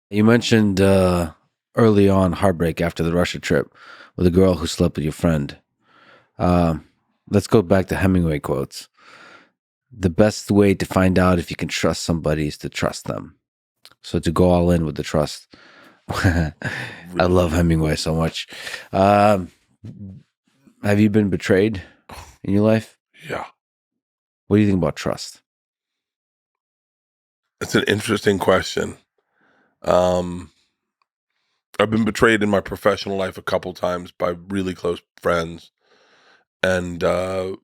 You mentioned early on heartbreak after the Russia trip with a girl who slept with your friend. Um, let's go back to Hemingway quotes. The best way to find out if you can trust somebody is to trust them. So to go all in with the trust. I love Hemingway so much. Um, have you been betrayed in your life? Yeah. What do you think about trust? It's an interesting question. I've been betrayed in my professional life a couple times by really close friends. And I'm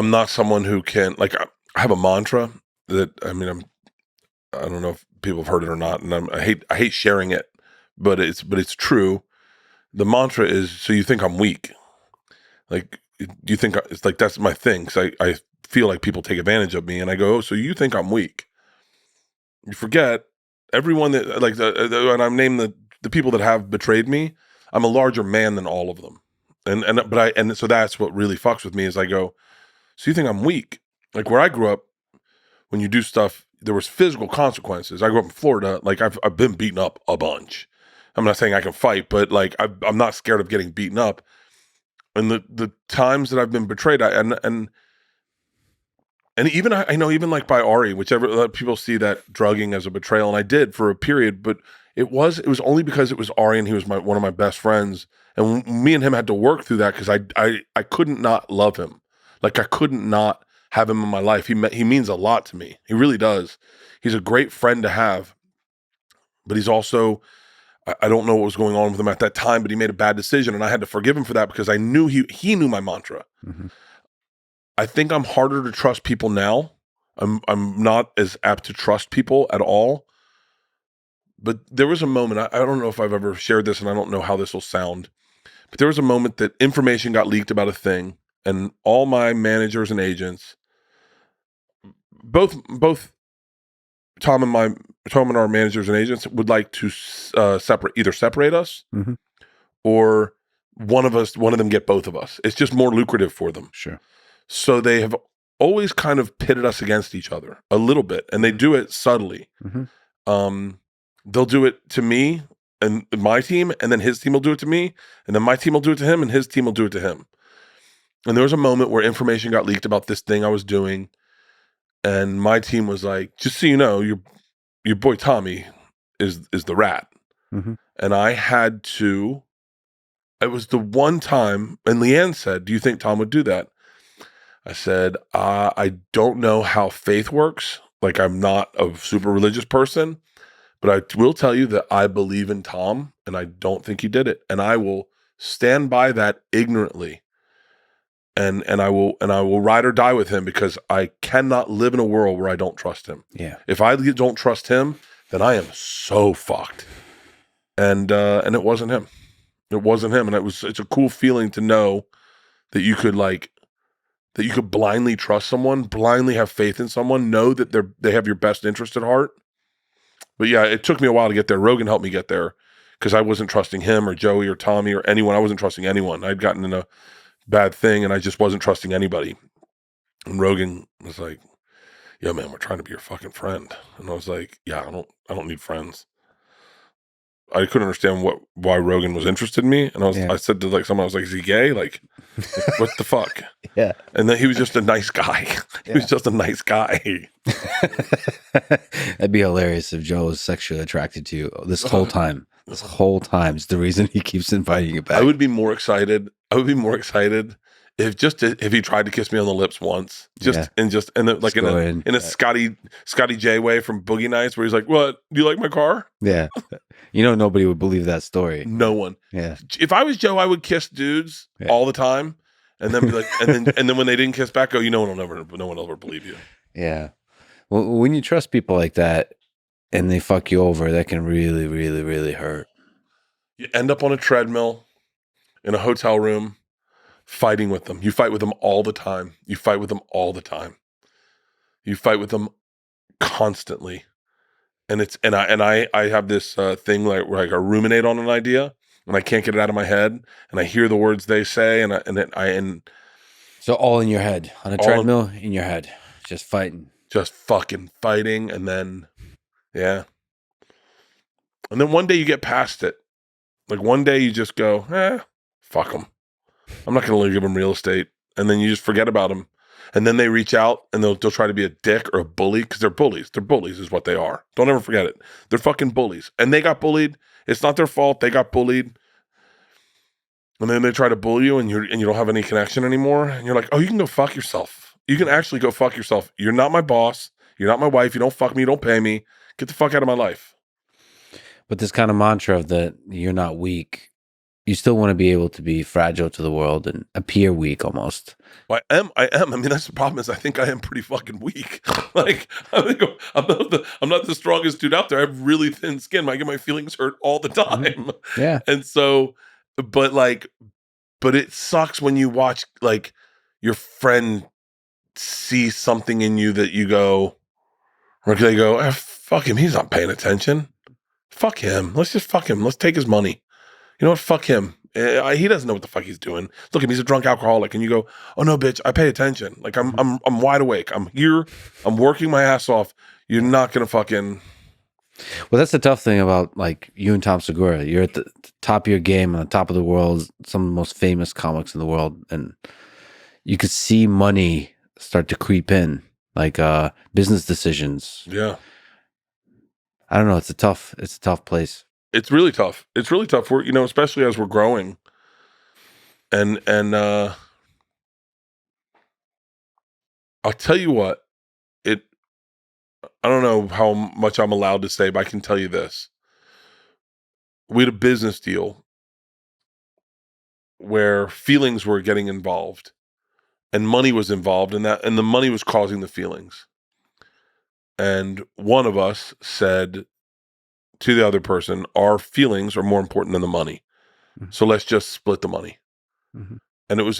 not someone who can, like, I have a mantra that, I don't know if people have heard it or not. And I hate sharing it, but it's true. The mantra is, so you think I'm weak. Like, do you think it's like, that's my thing. Cause I feel like people take advantage of me and I go, oh, so you think I'm weak. You forget everyone that like and I'm named the people that have betrayed me. I'm a larger man than all of them, and so that's what really fucks with me is I go, so you think I'm weak? Like where I grew up, when you do stuff, there was physical consequences. I grew up in Florida, like I've been beaten up a bunch. I'm not saying I can fight, but like I'm not scared of getting beaten up. And the times that I've been betrayed, and even I know even like by Ari, whichever people see that drugging as a betrayal, and I did for a period, but it was only because it was Ari and he was one of my best friends, and me and him had to work through that because I couldn't not love him, like I couldn't not have him in my life. He means a lot to me. He really does. He's a great friend to have, but he's also I don't know what was going on with him at that time, but he made a bad decision, and I had to forgive him for that because I knew he knew my mantra. Mm-hmm. I think I'm harder to trust people now. I'm not as apt to trust people at all. But there was a moment, I don't know if I've ever shared this and I don't know how this will sound, but there was a moment that information got leaked about a thing and all my managers and agents, both Tom and our managers and agents would like to separate us Mm-hmm. or one of them get both of us. It's just more lucrative for them. Sure. So they have always kind of pitted us against each other a little bit, and they do it subtly. Mm-hmm. They'll do it to me and my team, and then his team will do it to me, and then my team will do it to him, and his team will do it to him. And there was a moment where information got leaked about this thing I was doing, and my team was like, "Just so you know, your boy Tommy is the rat." Mm-hmm. And I had to. It was the one time, and Leanne said, "Do you think Tom would do that?" I said, I don't know how faith works. Like, I'm not a super religious person, but I will tell you that I believe in Tom and I don't think he did it. And I will stand by that ignorantly. And I will ride or die with him because I cannot live in a world where I don't trust him. Yeah. If I don't trust him, then I am so fucked. And it wasn't him. It wasn't him. And it's a cool feeling to know that you could blindly trust someone, blindly have faith in someone, know that they have your best interest at heart. But yeah, it took me a while to get there. Rogan helped me get there because I wasn't trusting him or Joey or Tommy or anyone. I wasn't trusting anyone. I'd gotten in a bad thing and I just wasn't trusting anybody. And Rogan was like, "Yeah, man, we're trying to be your fucking friend." And I was like, "Yeah, I don't need friends." I couldn't understand why Rogan was interested in me. And I said to like someone, I was like, "Is he gay? Like what the fuck?" Yeah. And then he was just a nice guy. He was just a nice guy. That'd be hilarious if Joe was sexually attracted to you this whole time. This whole time is the reason he keeps inviting you back. I would be more excited if he tried to kiss me on the lips once, in a Scotty J way from Boogie Nights, where he's like, "What? Do you like my car?" Yeah. Nobody would believe that story. No one. Yeah. If I was Joe, I would kiss dudes all the time, and then be like, and then when they didn't kiss back, go, no one will ever believe you. Yeah. Well, when you trust people like that and they fuck you over, that can really, really, really hurt. You end up on a treadmill in a hotel room fighting with them. You fight with them all the time. You fight with them all the time. You fight with them constantly. And I have this thing where I ruminate on an idea and I can't get it out of my head and I hear the words they say and so all in your head on a treadmill in your head, just fighting, just fucking fighting. And then Yeah. And then one day you get past it. Like one day you just go, fuck them. I'm not going to give them real estate. And then you just forget about them. And then they reach out and they'll try to be a dick or a bully because they're bullies. They're bullies is what they are. Don't ever forget it. They're fucking bullies. And they got bullied. It's not their fault. They got bullied. And then they try to bully you and you don't have any connection anymore. And you're like, oh, you can go fuck yourself. You can actually go fuck yourself. You're not my boss. You're not my wife. You don't fuck me. You don't pay me. Get the fuck out of my life. But this kind of mantra of that you're not weak, you still want to be able to be fragile to the world and appear weak almost. Well, I am. I mean, that's the problem is I think I am pretty fucking weak. Like, I think I'm not the strongest dude out there. I have really thin skin. I get my feelings hurt all the time. Yeah. And so, but it sucks when you watch like your friend see something in you that you go, or they go, fuck him. He's not paying attention. Fuck him. Let's just fuck him. Let's take his money. You know what? Fuck him. He doesn't know what the fuck he's doing. Look at him. He's a drunk alcoholic. And you go, oh no, bitch, I pay attention. Like I'm wide awake. I'm here. I'm working my ass off. You're not going to fucking. Well, that's the tough thing about like you and Tom Segura. You're at the top of your game, on the top of the world, some of the most famous comics in the world. And you could see money start to creep in, like business decisions. Yeah. I don't know. It's a tough place. It's really tough. It's really tough. We're, especially as we're growing. And I'll tell you what, I don't know how much I'm allowed to say, but I can tell you this. We had a business deal where feelings were getting involved and money was involved in that, and the money was causing the feelings. And one of us said to the other person, our feelings are more important than the money. Mm-hmm. So let's just split the money. Mm-hmm. And it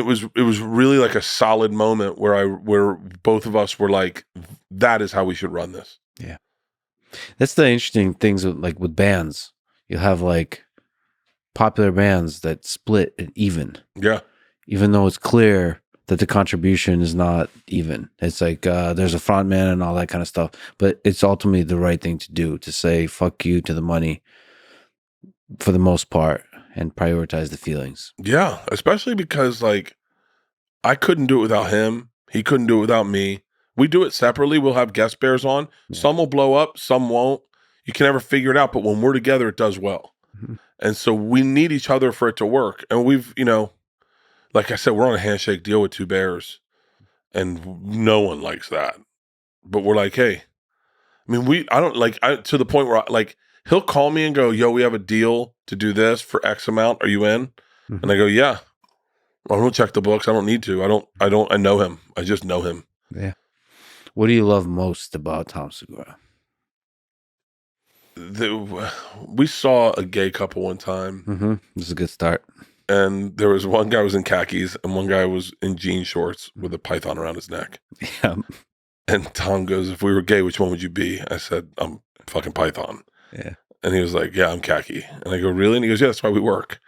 was really like a solid moment where both of us were like, that is how we should run this. Yeah. That's the interesting things with bands. You'll have like popular bands that split it even. Yeah. Even though it's clear that the contribution is not even. It's like there's a front man and all that kind of stuff. But it's ultimately the right thing to do, to say fuck you to the money for the most part and prioritize the feelings. Yeah, especially because like I couldn't do it without him. He couldn't do it without me. We do it separately. We'll have guest bears on. Yeah. Some will blow up, some won't. You can never figure it out, but when we're together, it does well. Mm-hmm. And so we need each other for it to work. And we've, like I said, we're on a handshake deal with two bears, and no one likes that. But we're like, hey, I mean, to the point where he'll call me and go, yo, we have a deal to do this for X amount. Are you in? Mm-hmm. And I go, yeah. I don't check the books. I don't need to. I know him. I just know him. Yeah. What do you love most about Tom Segura? We saw a gay couple one time. Mm-hmm. This is a good start. And there was one guy was in khakis and one guy was in jean shorts with a python around his neck. Yeah. And Tom goes, if we were gay, which one would you be? I said, I'm fucking python. Yeah. And he was like, yeah, I'm khaki. And I go, really? And he goes, yeah, that's why we work.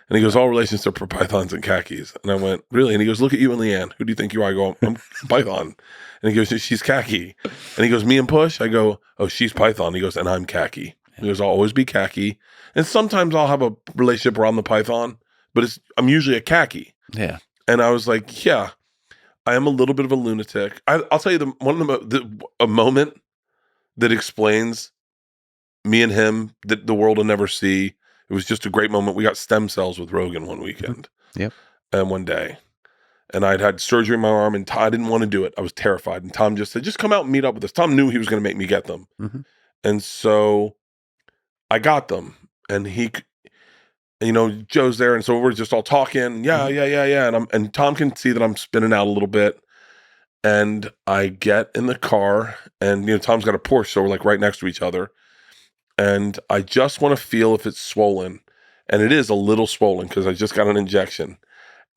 And he goes, all relations are for pythons and khakis. And I went, really? And he goes, look at you and Leanne. Who do you think you are? I go, I'm python. And he goes, she's khaki. And he goes, me and Push? I go, oh, she's python. He goes, and I'm khaki. He goes, I'll always be khaki. And sometimes I'll have a relationship where I'm the python, but I'm usually a khaki. Yeah. And I was like, yeah, I am a little bit of a lunatic. I'll tell you a moment that explains me and him that the world will never see. It was just a great moment. We got stem cells with Rogan one weekend. Yep. And one day. And I'd had surgery in my arm and I didn't want to do it. I was terrified. And Tom just said, just come out and meet up with us. Tom knew he was going to make me get them. Mm-hmm. And so I got them. And Joe's there. And so we're just all talking. Yeah. And Tom can see that I'm spinning out a little bit. And I get in the car and, Tom's got a Porsche. So we're like right next to each other. And I just want to feel if it's swollen. And it is a little swollen because I just got an injection.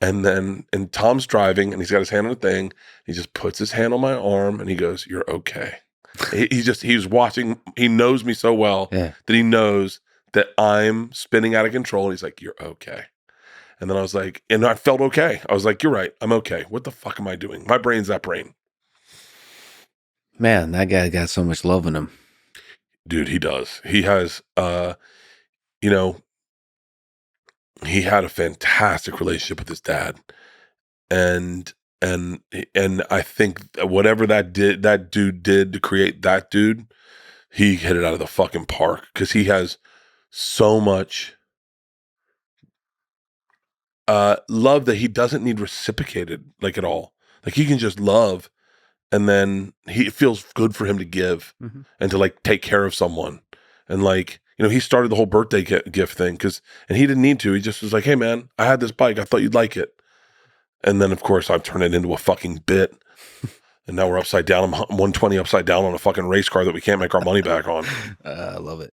And Tom's driving and he's got his hand on the thing. He just puts his hand on my arm and he goes, you're okay. He's watching. He knows me so well that he knows that I'm spinning out of control. And he's like, you're okay. And then I was like, and I felt okay. I was like, you're right. I'm okay. What the fuck am I doing? My brain's that brain. Man, that guy got so much love in him. Dude, he does. He has, you know, he had a fantastic relationship with his dad, and and I think that whatever that dude did to create that dude, he hit it out of the fucking park because he has so much love that he doesn't need reciprocated like at all. Like he can just love, and then it feels good for him to give and to like take care of someone. And like, he started the whole birthday gift thing and he didn't need to. He just was like, hey man, I had this bike. I thought you'd like it. And then of course I've turned it into a fucking bit. And now we're upside down. I'm 120 upside down on a fucking race car that we can't make our money back on. I love it.